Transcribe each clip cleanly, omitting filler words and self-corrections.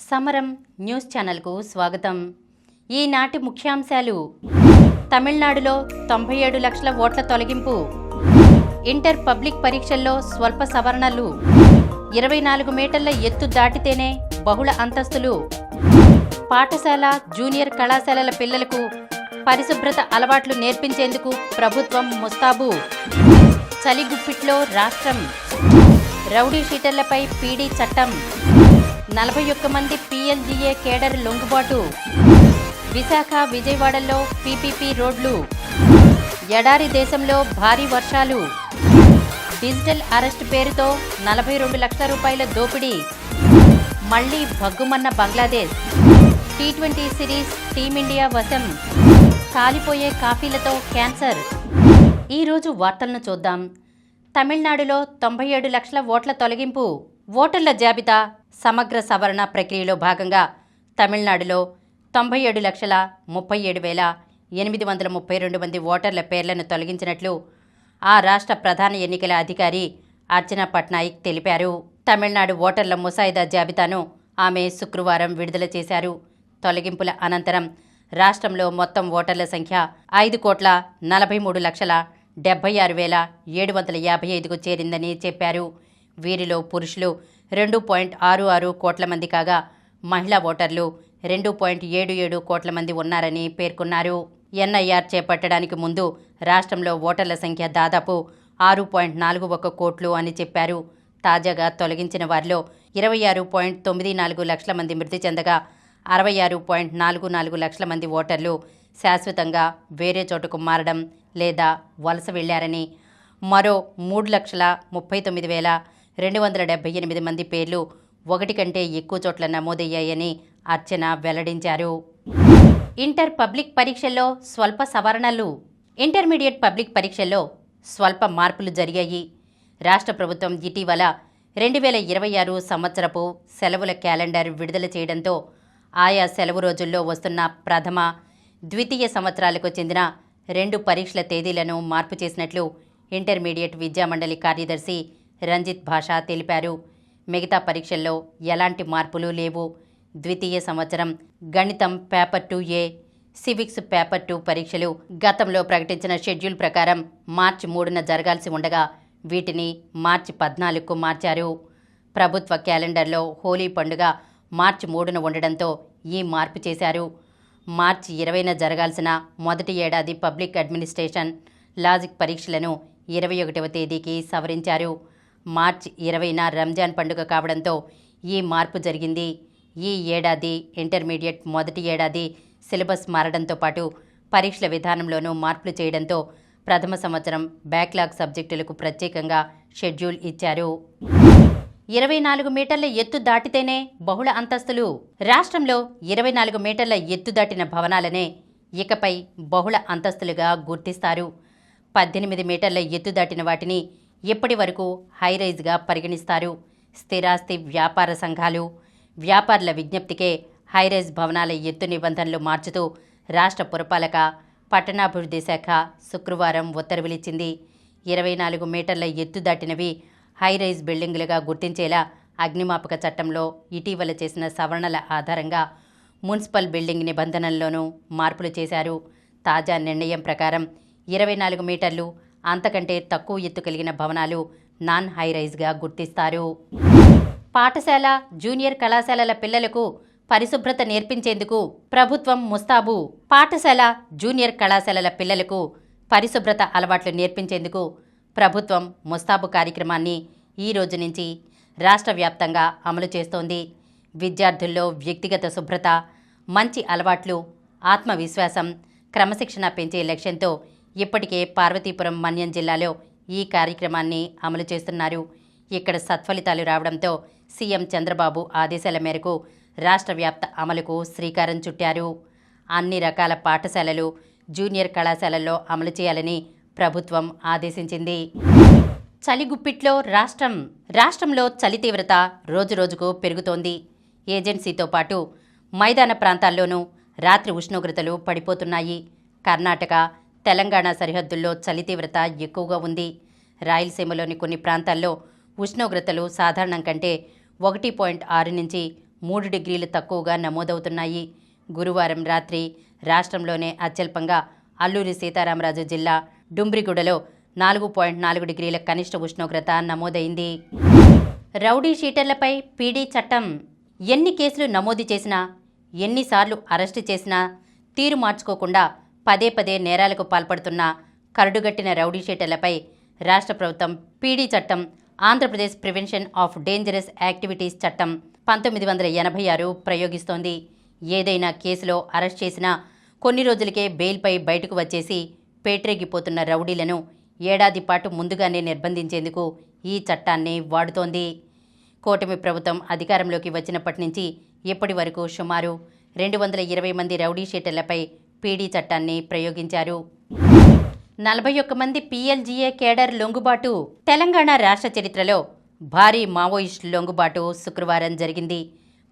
సమరం న్యూస్ ఛానల్కు స్వాగతం. ఈనాటి ముఖ్యాంశాలు: తమిళనాడులో 97 లక్షల ఓట్ల తొలగింపు, ఇంటర్ పబ్లిక్ పరీక్షల్లో స్వల్ప సవరణలు, 24 మీటర్ల ఎత్తు దాటితేనే బహుళ అంతస్తులు, పాఠశాల జూనియర్ కళాశాలల పిల్లలకు పరిశుభ్రత అలవాట్లు నేర్పించేందుకు ప్రభుత్వం ముస్తాబు, చలిగుప్పిట్లో రాష్ట్రం, రౌడీ షీటర్లపై పీడీ చట్టం, 41 మంది PLGA కేడర్ లొంగుబాటు, విశాఖ విజయవాడలో PPP రోడ్లు, ఎడారి దేశంలో భారీ వర్షాలు, డిజిటల్ అరెస్ట్ పేరుతో 42 లక్షల రూపాయల దోపిడీ, మళ్లీ భగ్గుమన్న బంగ్లాదేశ్, T20 సిరీస్ టీమిండియా వశం, కాలిపోయే కాఫీలతో క్యాన్సర్. ఈరోజు వార్తలను చూద్దాం. తమిళనాడులో 97 లక్షల ఓట్ల తొలగింపు. ఓటర్ల జాబితా సమగ్ర సవరణ ప్రక్రియలో భాగంగా తమిళనాడులో 97,37,832 మంది ఓటర్ల పేర్లను తొలగించినట్లు ఆ రాష్ట్ర ప్రధాన ఎన్నికల అధికారి అర్చనా పట్నాయక్ తెలిపారు. తమిళనాడు ఓటర్ల ముసాయిదా జాబితాను ఆమె శుక్రవారం విడుదల చేశారు. తొలగింపుల అనంతరం రాష్ట్రంలో మొత్తం ఓటర్ల సంఖ్య 5,43,76,755కు చేరిందని చెప్పారు. వీరిలో పురుషులు 2.66 కోట్ల మంది కాగా మహిళా ఓటర్లు 2.77 కోట్ల మంది ఉన్నారని పేర్కొన్నారు. NIR చేపట్టడానికి ముందు రాష్ట్రంలో ఓటర్ల సంఖ్య దాదాపు 6.41 కోట్లు అని చెప్పారు. తాజాగా తొలగించిన వారిలో 26.94 లక్షల మంది మృతి చెందగా 66.44 లక్షల మంది ఓటర్లు శాశ్వతంగా వేరే చోటుకు మారడం లేదా వలస వెళ్లారని, మరో 3,39,278 మంది పేర్లు ఒకటి కంటే ఎక్కువ చోట్ల నమోదయ్యాయని అర్చన వెల్లడించారు. ఇంటర్ పబ్లిక్ పరీక్షల్లో స్వల్ప సవరణలు. ఇంటర్మీడియట్ పబ్లిక్ పరీక్షల్లో స్వల్ప మార్పులు జరిగాయి. రాష్ట్ర ప్రభుత్వం ఇటీవల 2026 సంవత్సరపు సెలవుల క్యాలెండర్ విడుదల చేయడంతో ఆయా సెలవు రోజుల్లో వస్తున్న ప్రథమ, ద్వితీయ సంవత్సరాలకు చెందిన 2 పరీక్షల తేదీలను మార్పు చేసినట్లు ఇంటర్మీడియట్ విద్యామండలి కార్యదర్శి రంజిత్ భాషా తెలిపారు. మిగతా పరీక్షల్లో ఎలాంటి మార్పులు లేవు. ద్వితీయ సంవత్సరం గణితం పేపర్ 2A, సివిక్స్ పేపర్ 2 పరీక్షలు గతంలో ప్రకటించిన షెడ్యూల్ ప్రకారం మార్చి 3న జరగాల్సి ఉండగా వీటిని మార్చి 14కు మార్చారు. ప్రభుత్వ క్యాలెండర్లో హోలీ పండుగ మార్చి 3న ఉండడంతో ఈ మార్పు చేశారు. మార్చి 20న జరగాల్సిన మొదటి ఏడాది పబ్లిక్ అడ్మినిస్ట్రేషన్, లాజిక్ పరీక్షలను 21వ తేదీకి సవరించారు. మార్చి 20న రంజాన్ పండుగ కావడంతో ఈ మార్పు జరిగింది. ఈ ఏడాది ఇంటర్మీడియట్ మొదటి ఏడాది సిలబస్ మారడంతో పాటు పరీక్షల విధానంలోనూ మార్పులు చేయడంతో ప్రథమ సంవత్సరం బ్యాక్లాగ్ సబ్జెక్టులకు ప్రత్యేకంగా షెడ్యూల్ ఇచ్చారు. 24 మీటర్ల ఎత్తు దాటితేనే బహుళ అంతస్తులు. రాష్ట్రంలో 24 మీటర్ల ఎత్తు దాటిన భవనాలనే ఇకపై బహుళ అంతస్తులుగా గుర్తిస్తారు. 18 మీటర్ల ఎత్తు దాటిన వాటిని ఇప్పటి వరకు హైరైజ్గా పరిగణిస్తారు. స్థిరాస్తి వ్యాపార సంఘాలు, వ్యాపారుల విజ్ఞప్తికే హైరైజ్ భవనాల ఎత్తు నిబంధనలు మార్చుతూ రాష్ట్ర పురపాలక, పట్టణాభివృద్ధి శాఖ శుక్రవారం ఉత్తర్వులిచ్చింది. 24 మీటర్ల ఎత్తు దాటినవి హైరైజ్ బిల్డింగులుగా గుర్తించేలా అగ్నిమాపక చట్టంలో ఇటీవల చేసిన సవరణల ఆధారంగా మున్సిపల్ బిల్డింగ్ నిబంధనల్లోనూ మార్పులు చేశారు. తాజా నిర్ణయం ప్రకారం 24 మీటర్లు అంతకంటే తక్కువ ఎత్తు కలిగిన భవనాలు నాన్ హైరైజ్గా గుర్తిస్తారు. పాఠశాల జూనియర్ కళాశాలల పిల్లలకు పరిశుభ్రత నేర్పించేందుకు ప్రభుత్వం ముస్తాబు. పాఠశాల జూనియర్ కళాశాలల పిల్లలకు పరిశుభ్రత అలవాట్లు నేర్పించేందుకు ప్రభుత్వం ముస్తాబు కార్యక్రమాన్ని ఈ రోజు నుంచి రాష్ట్ర వ్యాప్తంగా అమలు చేస్తోంది. విద్యార్థుల్లో వ్యక్తిగత శుభ్రత, మంచి అలవాట్లు, ఆత్మవిశ్వాసం, క్రమశిక్షణ పెంచే లక్ష్యంతో ఇప్పటికే పార్వతీపురం మన్యం జిల్లాలో ఈ కార్యక్రమాన్ని అమలు చేస్తున్నారు. ఇక్కడ సత్ఫలితాలు రావడంతో సీఎం చంద్రబాబు ఆదేశాల మేరకు రాష్ట్ర వ్యాప్త అమలుకు శ్రీకారం చుట్టారు. అన్ని రకాల పాఠశాలలు, జూనియర్ కళాశాలల్లో అమలు చేయాలని ప్రభుత్వం ఆదేశించింది. చలిగుప్పిట్లో రాష్ట్రం. రాష్ట్రంలో చలి తీవ్రత రోజురోజుకు పెరుగుతోంది. ఏజెన్సీతో పాటు మైదాన ప్రాంతాల్లోనూ రాత్రి ఉష్ణోగ్రతలు పడిపోతున్నాయి. కర్ణాటక, తెలంగాణ సరిహద్దుల్లో చలి తీవ్రత ఎక్కువగా ఉంది. రాయలసీమలోని కొన్ని ప్రాంతాల్లో ఉష్ణోగ్రతలు సాధారణం కంటే 1.6 నుంచి 3 డిగ్రీలు తక్కువగా నమోదవుతున్నాయి. గురువారం రాత్రి రాష్ట్రంలోనే అత్యల్పంగా అల్లూరి సీతారామరాజు జిల్లా డుమ్రిగూడలో 4.4 డిగ్రీల కనిష్ట ఉష్ణోగ్రత నమోదైంది. రౌడీ షీటర్లపై పీడీ చట్టం. ఎన్ని కేసులు నమోదు చేసినా, ఎన్నిసార్లు అరెస్టు చేసినా తీరు మార్చుకోకుండా పదే పదే నేరాలకు పాల్పడుతున్న కరడుగట్టిన రౌడీ షీటర్లపై రాష్ట్ర ప్రభుత్వం పీడీ చట్టం, Andhra Pradesh prevention of dangerous activities చట్టం 1986 ప్రయోగిస్తోంది. ఏదైనా కేసులో అరెస్ట్ చేసినా కొన్ని రోజులకే బెయిల్పై బయటకు వచ్చేసి పేట్రేగిపోతున్న రౌడీలను ఏడాది పాటు ముందుగానే నిర్బంధించేందుకు ఈ చట్టాన్ని వాడుతోంది. కూటమి ప్రభుత్వం అధికారంలోకి వచ్చినప్పటి నుంచి ఇప్పటి వరకు సుమారు 220 మంది రౌడీ షీటర్లపై పీడీ చట్టాన్ని ప్రయోగించారు. 41 మంది పీఎల్జీఏ కేడర్ లొంగుబాటు. తెలంగాణ రాష్ట్ర చరిత్రలో భారీ మావోయిస్టు లొంగుబాటు శుక్రవారం జరిగింది.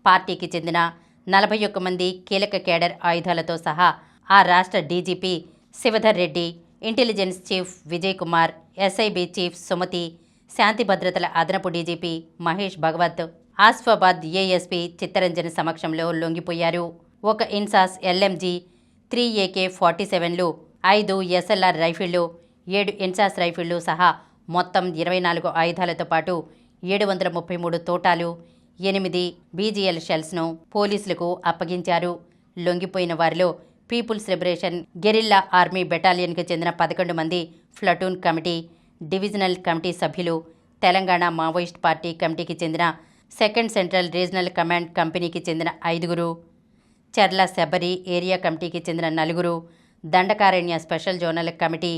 పార్టీకి చెందిన 41 మంది కీలక కేడర్ ఆయుధాలతో సహా ఆ రాష్ట్ర DGP Shivdhar Reddy, intelligence chief Vijay Kumar, SIB chief Sumathi, శాంతి భద్రతల అదనపు డీజీపీ మహేష్ భగవత్, ఆసిఫాబాద్ ఏఎస్పీ చిత్తరంజన్ సమక్షంలో లొంగిపోయారు. 1 ఇన్సాస్ ఎల్ఎంజీ, 3 AK-47లు, 5 ఎస్ఎల్ఆర్ రైఫిళ్లు, 7 ఇన్సాస్ రైఫిళ్లు సహా మొత్తం 24 ఆయుధాలతో పాటు 733 తోటాలు, 8 బీజీఎల్ షెల్స్ను పోలీసులకు అప్పగించారు. లొంగిపోయిన వారిలో పీపుల్స్ లిబరేషన్ గెరిల్లా ఆర్మీ బెటాలియన్కు చెందిన 11 మంది ప్లటూన్ కమిటీ, డివిజనల్ కమిటీ సభ్యులు, తెలంగాణ మావోయిస్ట్ పార్టీ కమిటీకి చెందిన 2nd సెంట్రల్ రీజనల్ కమాండ్ కంపెనీకి చెందిన 5, చర్ల శబరి ఏరియా కమిటీకి చెందిన 4, Dandakaranya special zonal committee,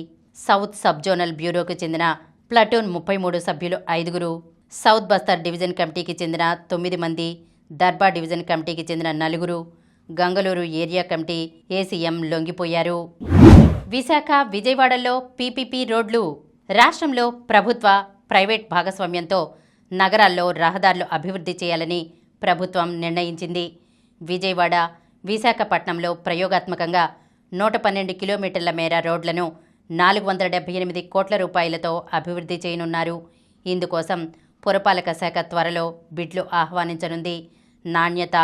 south sub zonal బ్యూరోకు చెందిన ప్లటూన్ 33 సభ్యులు 5, సౌత్ బస్తర్ డివిజన్ కమిటీకి చెందిన 9 మంది, దర్బా డివిజన్ కమిటీకి చెందిన 4, Gangaluru area committee ACM లొంగిపోయారు. Visakha, విజయవాడలో పీపీపీ రోడ్లు. రాష్ట్రంలో ప్రభుత్వ, ప్రైవేట్ భాగస్వామ్యంతో నగరాల్లో రహదారులు అభివృద్ధి చేయాలని ప్రభుత్వం నిర్ణయించింది. విజయవాడ, విశాఖపట్నంలో ప్రయోగాత్మకంగా 112 కిలోమీటర్ల మేర రోడ్లను 478 కోట్ల రూపాయలతో అభివృద్ధి చేయనున్నారు. ఇందుకోసం పురపాలక శాఖ త్వరలో బిడ్లు ఆహ్వానించనుంది. నాణ్యత,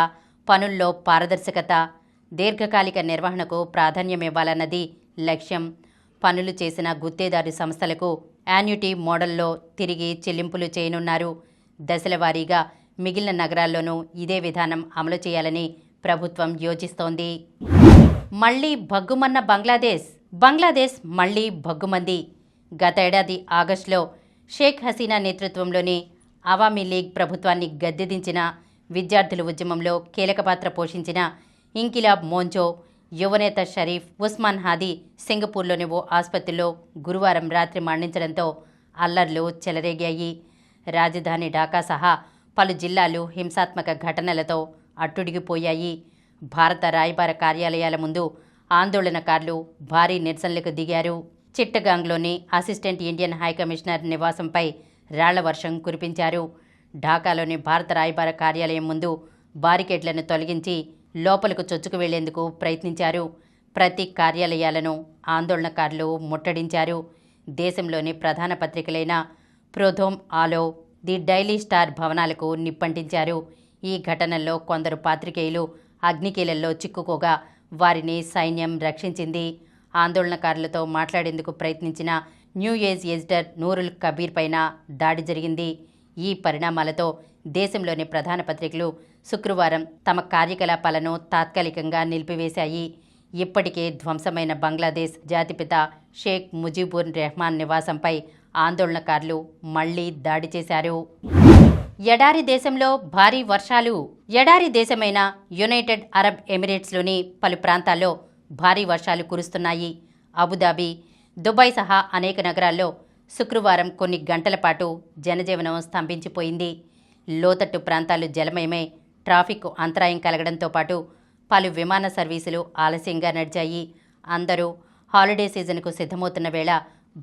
పనుల్లో పారదర్శకత, దీర్ఘకాలిక నిర్వహణకు ప్రాధాన్యమివ్వాలన్నది లక్ష్యం. పనులు చేసిన గుత్తేదారు సంస్థలకు యాన్యుటీ మోడల్లో తిరిగి చెల్లింపులు చేయనున్నారు. దశలవారీగా మిగిలిన నగరాల్లోనూ ఇదే విధానం అమలు చేయాలని ప్రభుత్వం యోచిస్తోంది. మళ్లీ భగ్గుమన్న బంగ్లాదేశ్ మళ్లీ భగ్గుమంది. గత ఏడాది ఆగస్టులో షేక్ హసీనా నేతృత్వంలోని అవామీ లీగ్ ప్రభుత్వాన్ని గద్దెదించిన విద్యార్థుల ఉద్యమంలో కీలక పాత్ర పోషించిన ఇంకిలాబ్ మోంచో యువనేత షరీఫ్ ఉస్మాన్ హాదీ సింగపూర్లోని ఓ ఆసుపత్రిలో గురువారం రాత్రి మరణించడంతో అల్లర్లు చెలరేగాయి. రాజధాని ఢాకా సహా పలు జిల్లాలు హింసాత్మక ఘటనలతో అట్టుడిగిపోయాయి. భారత రాయబార కార్యాలయాల ముందు ఆందోళనకారులు భారీ నిరసనలకు దిగారు. చిట్టగాంగ్లోని అసిస్టెంట్ ఇండియన్ హైకమిషనర్ నివాసంపై రాళ్ల వర్షం కురిపించారు. ఢాకాలోని భారత రాయబార కార్యాలయం ముందు బారికేడ్లను తొలగించి లోపలకు చొచ్చుకు వెళ్లేందుకు ప్రయత్నించారు. ప్రతి కార్యాలయాలను ఆందోళనకారులు ముట్టడించారు. దేశంలోని ప్రధాన పత్రికలైన ప్రోథోమ్ ఆలో, ది డైలీ స్టార్ భవనాలకు నిప్పంటించారు. ఈ ఘటనల్లో కొందరు పాత్రికేయులు అగ్నికీలల్లో చిక్కుకోగా వారిని సైన్యం రక్షించింది. ఆందోళనకారులతో మాట్లాడేందుకు ప్రయత్నించిన new age editor Noorul Kabir పైన దాడి జరిగింది. ఈ పరిణామాలతో దేశంలోని ప్రధాన పత్రికలు శుక్రవారం తమ కార్యకలాపాలను తాత్కాలికంగా నిలిపివేశాయి. ఇప్పటికే ధ్వంసమైన బంగ్లాదేశ్ జాతిపిత షేక్ ముజిబుర్ రెహమాన్ నివాసంపై ఆందోళనకారులు మళ్లీ దాడి చేశారు. ఎడారి దేశంలో భారీ వర్షాలు. ఎడారి దేశమైన యునైటెడ్ అరబ్ ఎమిరేట్స్లోని పలు ప్రాంతాల్లో భారీ వర్షాలు కురుస్తున్నాయి. అబుదాబి, దుబాయ్ సహా అనేక నగరాల్లో శుక్రవారం కొన్ని గంటల పాటు జనజీవనం స్తంభించిపోయింది. లోతట్టు ప్రాంతాలు జలమయమై ట్రాఫిక్ అంతరాయం కలగడంతో పాటు పలు విమాన సర్వీసులు ఆలస్యంగా నడిచాయి. అందరూ హాలిడే సీజన్కు సిద్ధమవుతున్న వేళ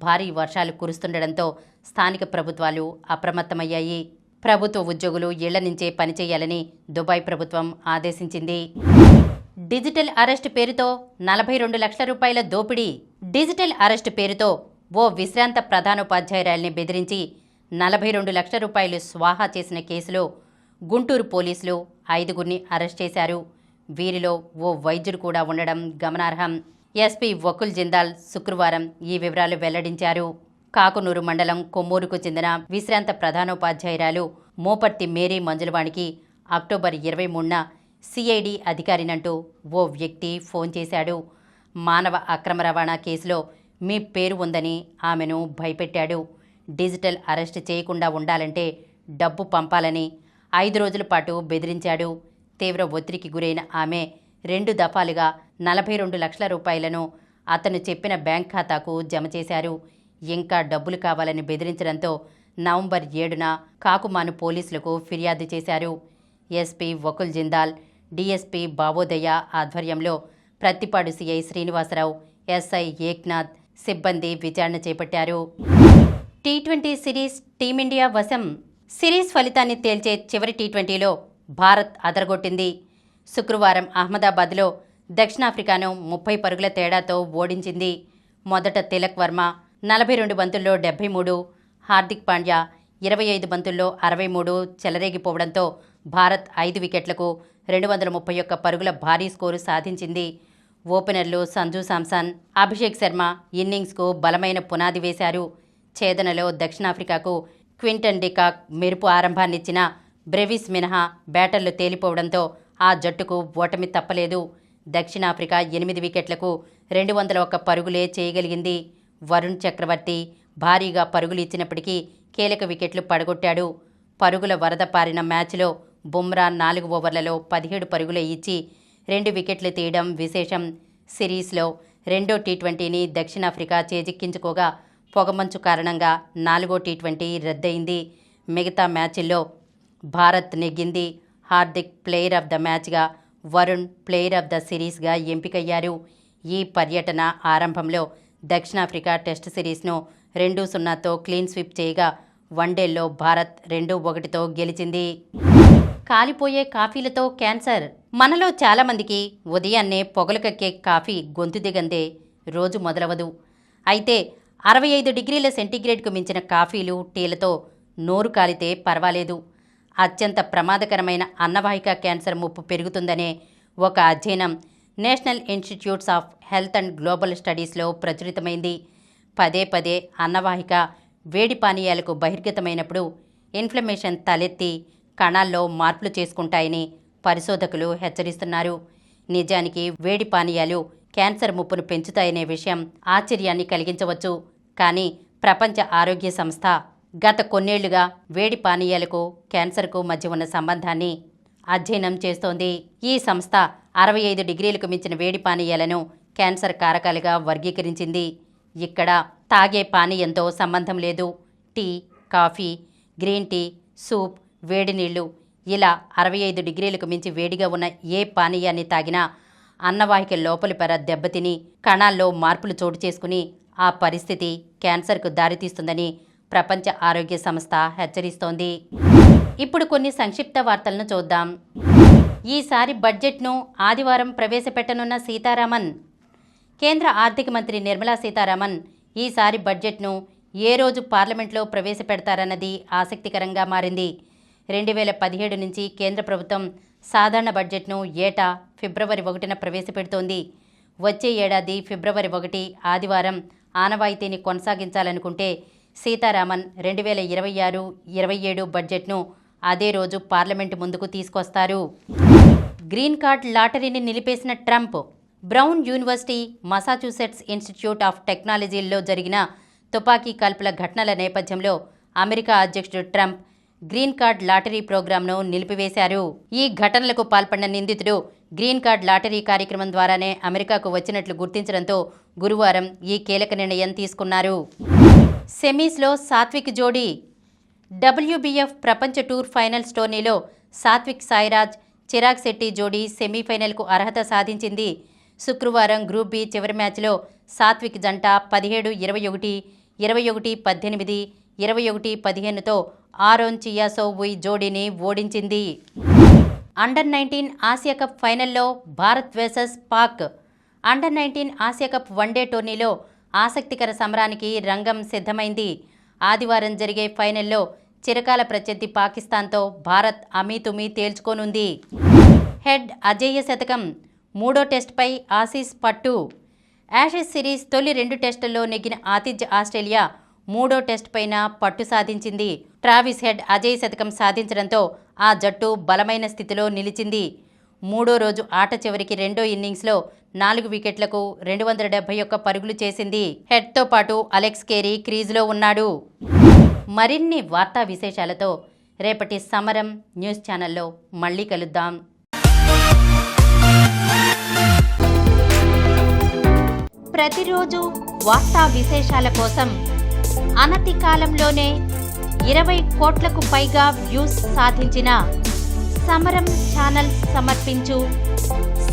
భారీ వర్షాలు కురుస్తుండడంతో స్థానిక ప్రభుత్వాలు అప్రమత్తమయ్యాయి. ప్రభుత్వ ఉద్యోగులు ఇళ్ల నుంచే పనిచేయాలని దుబాయ్ ప్రభుత్వం ఆదేశించింది. డిజిటల్ అరెస్టు పేరుతో 42 లక్షల రూపాయల దోపిడీ. డిజిటల్ అరెస్టు పేరుతో ఓ విశ్రాంత ప్రధానోపాధ్యాయురాలిని బెదిరించి 42 లక్షల రూపాయలు స్వాహా చేసిన కేసులో గుంటూరు పోలీసులు 5గురిని అరెస్ట్ చేశారు. వీరిలో ఓ వైద్యుడు కూడా ఉండడం గమనార్హం. ఎస్పీ వకుల్ జిందాల్ శుక్రవారం ఈ వివరాలు వెల్లడించారు. కాకునూరు మండలం కొమ్మూరుకు చెందిన విశ్రాంత ప్రధానోపాధ్యాయురాలు మోపర్తి మేరీ మంజులవాణికి అక్టోబర్ 23న సిఐడి అధికారినంటూ ఓ వ్యక్తి ఫోన్ చేశాడు. మానవ అక్రమ రవాణా కేసులో మీ పేరు ఉందని ఆమెను భయపెట్టాడు. డిజిటల్ అరెస్ట్ చేయకుండా ఉండాలంటే డబ్బు పంపాలని 5 రోజుల పాటు బెదిరించాడు. తీవ్ర ఒత్తిడికి గురైన ఆమె 2 దఫాలుగా 42 లక్షల రూపాయలను అతను చెప్పిన బ్యాంక్ ఖాతాకు జమ చేశారు. ఇంకా డబ్బులు కావాలని బెదిరించడంతో నవంబర్ 7న కాకుమాను పోలీసులకు ఫిర్యాదు చేశారు. ఎస్పీ వకుల్ జిందాల్, డీఎస్పీ బావోదయ ఆధ్వర్యంలో ప్రత్తిపాడు సిఐ శ్రీనివాసరావు, ఎస్ఐ ఏక్నాథ్ సిబ్బంది విచారణ చేపట్టారు. టీ20 సిరీస్ టీమిండియా వశం. సిరీస్ ఫలితాన్ని తేల్చే చివరి టీ20లో భారత్ అదరగొట్టింది. శుక్రవారం అహ్మదాబాద్లో దక్షిణాఫ్రికాను 30 పరుగుల తేడాతో ఓడించింది. మొదట తిలక్ వర్మ 42 బంతుల్లో 73, హార్దిక్ పాండ్యా 25 బంతుల్లో 63 చెలరేగిపోవడంతో భారత్ 5 వికెట్లకు 231 పరుగుల భారీ స్కోరు సాధించింది. ఓపెనర్లు సంజు శాంసన్, అభిషేక్ శర్మ ఇన్నింగ్స్కు బలమైన పునాది వేశారు. ఛేదనలో దక్షిణాఫ్రికాకు క్వింటన్ డికాక్ మెరుపు ఆరంభాన్నిచ్చిన బ్రెవిస్ మినహా బ్యాటర్లు తేలిపోవడంతో ఆ జట్టుకు ఓటమి తప్పలేదు. దక్షిణాఫ్రికా 8 వికెట్లకు 201 పరుగులే చేయగలిగింది. వరుణ్ చక్రవర్తి భారీగా పరుగులు ఇచ్చినప్పటికీ కీలక వికెట్లు పడగొట్టాడు. పరుగుల వరద పారిన మ్యాచ్లో బుమ్రా 4 ఓవర్లలో 17 పరుగులే ఇచ్చి 2 వికెట్లు తీయడం విశేషం. సిరీస్లో రెండో టీ20ని దక్షిణాఫ్రికా చేజిక్కించుకోగా పొగమంచు కారణంగా 4వ టీ20 రద్దయింది. మిగతా మ్యాచ్ల్లో భారత్ నెగ్గింది. హార్దిక్ ప్లేయర్ ఆఫ్ ద మ్యాచ్గా, వరుణ్ ప్లేయర్ ఆఫ్ ద సిరీస్గా ఎంపికయ్యారు. ఈ పర్యటన ఆరంభంలో దక్షిణాఫ్రికా టెస్ట్ సిరీస్ను 2-0తో క్లీన్ స్వీప్ చేయగా వన్డేల్లో భారత్ 2-1తో గెలిచింది. కాలిపోయే కాఫీలతో క్యాన్సర్. మనలో చాలామందికి ఉదయాన్నే పొగలు కక్కే కాఫీ గొంతు దిగందే రోజు మొదలవదు. అయితే 65 డిగ్రీల సెంటీగ్రేడ్కు మించిన కాఫీలు, టీలతో నోరు కాలితే పర్వాలేదు. అత్యంత ప్రమాదకరమైన అన్నవాహిక క్యాన్సర్ ముప్పు పెరుగుతుందనే ఒక అధ్యయనం national institutes of health and global స్టడీస్లో ప్రచురితమైంది. పదే పదే అన్నవాహిక వేడి పానీయాలకు బహిర్గతమైనప్పుడు ఇన్ఫ్లమేషన్ తలెత్తి కణాల్లో మార్పులు చేసుకుంటాయని పరిశోధకులు హెచ్చరిస్తున్నారు. నిజానికి వేడి పానీయాలు క్యాన్సర్ ముప్పును పెంచుతాయనే విషయం ఆశ్చర్యాన్ని కలిగించవచ్చు. కానీ ప్రపంచ ఆరోగ్య సంస్థ గత కొన్నేళ్లుగా వేడి పానీయాలకు క్యాన్సర్కు మధ్య ఉన్న సంబంధాన్ని అధ్యయనం చేస్తోంది. ఈ సంస్థ 65 డిగ్రీలకు మించిన వేడి పానీయాలను క్యాన్సర్ కారకాలుగా వర్గీకరించింది. ఇక్కడ తాగే పానీయంతో సంబంధం లేదు. Tea, coffee, green tea, soup, వేడి నీళ్లు ఇలా 65 డిగ్రీలకు మించి వేడిగా ఉన్న ఏ పానీయాన్ని తాగినా అన్నవాహిక లోపలి పొర దెబ్బతిని కణాల్లో మార్పులు చోటు చేసుకుని ఆ పరిస్థితి క్యాన్సర్కు దారితీస్తుందని ప్రపంచ ఆరోగ్య సంస్థ హెచ్చరిస్తోంది. ఇప్పుడు కొన్ని సంక్షిప్త వార్తలను చూద్దాం. ఈసారి బడ్జెట్ను ఆదివారం ప్రవేశపెట్టనున్న సీతారామన్. కేంద్ర ఆర్థిక మంత్రి నిర్మలా సీతారామన్ ఈసారి బడ్జెట్ను ఏ రోజు పార్లమెంట్లో ప్రవేశపెడతారన్నది ఆసక్తికరంగా మారింది. 2017 నుంచి కేంద్ర ప్రభుత్వం సాధారణ బడ్జెట్ను ఏటా ఫిబ్రవరి 1న ప్రవేశపెడుతోంది. వచ్చే ఏడాది ఫిబ్రవరి 1 ఆదివారం ఆనవాయితీని కొనసాగించాలనుకుంటే సీతారామన్ 2026-27 బడ్జెట్ను అదే రోజు పార్లమెంటు ముందుకు తీసుకొస్తారు. గ్రీన్ కార్డ్ లాటరీని నిలిపేసిన Trump. Brown University, Massachusetts Institute of టెక్నాలజీల్లో జరిగిన తుపాకీ కాల్పుల ఘటనల నేపథ్యంలో అమెరికా అధ్యక్షుడు ట్రంప్ గ్రీన్ కార్డ్ లాటరీ ప్రోగ్రాంను నిలిపివేశారు. ఈ ఘటనలకు పాల్పడిన నిందితుడు గ్రీన్ కార్డ్ లాటరీ కార్యక్రమం ద్వారానే అమెరికాకు వచ్చినట్లు గుర్తించడంతో గురువారం ఈ కీలక నిర్ణయం తీసుకున్నారు. సెమీస్లో సాత్విక్ జోడీ. WBF ప్రపంచ టూర్ ఫైనల్స్ టోర్నీలో సాత్విక్ సాయిరాజ్, చిరాగ్ శెట్టి జోడీ సెమీఫైనల్కు అర్హత సాధించింది. శుక్రవారం గ్రూప్ బి చివరి మ్యాచ్లో సాత్విక్ జంట 17-21, 21-18, 21-15తో ఆరోన్ చియాసోవుయ్ జోడీని ఓడించింది. అండర్-19 ఆసియా కప్ ఫైనల్లో Bharat versus Pak. Under-19 Asia cup one day టోర్నీలో ఆసక్తికర సమరానికి రంగం సిద్ధమైంది. ఆదివారం జరిగే ఫైనల్లో చిరకాల ప్రత్యర్థి పాకిస్తాన్తో భారత్ అమీతుమీ తేల్చుకోనుంది. హెడ్ అజేయ శతకం, 3వ టెస్టుపై ఆసీస్ పట్టు. యాషెస్ సిరీస్ తొలి 2 టెస్టుల్లో నెగ్గిన ఆతిథ్య ఆస్ట్రేలియా 3వ టెస్టుపైన పట్టు సాధించింది. ట్రావిస్ హెడ్ అజేయ శతకం సాధించడంతో ఆ జట్టు బలమైన స్థితిలో నిలిచింది. 3వ రోజు ఆట చివరికి 2వ ఇన్నింగ్స్లో 4 వికెట్లకు 271 పరుగులు చేసింది. హెడ్తో పాటు అలెక్స్ కేరీ క్రీజులో ఉన్నాడు. మరిన్ని వార్తా విశేషాలతో రేపటి సమరం న్యూస్ ఛానల్లో మళ్ళీ కలుద్దాం. ప్రతిరోజు వార్తా విశేషాల కోసం అనతి కాలంలోనే 20 కోట్లకు పైగా వ్యూస్ సాధించిన సమరం ఛానల్ సమర్పించు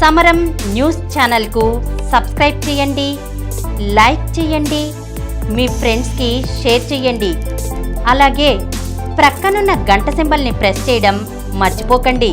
సమరం న్యూస్ ఛానల్కు సబ్స్క్రైబ్ చేయండి, లైక్ చేయండి, మీ ఫ్రెండ్స్కి షేర్ చేయండి. అలాగే ప్రక్కనున్న గంట సింబల్ని ప్రెస్ చేయడం మర్చిపోకండి.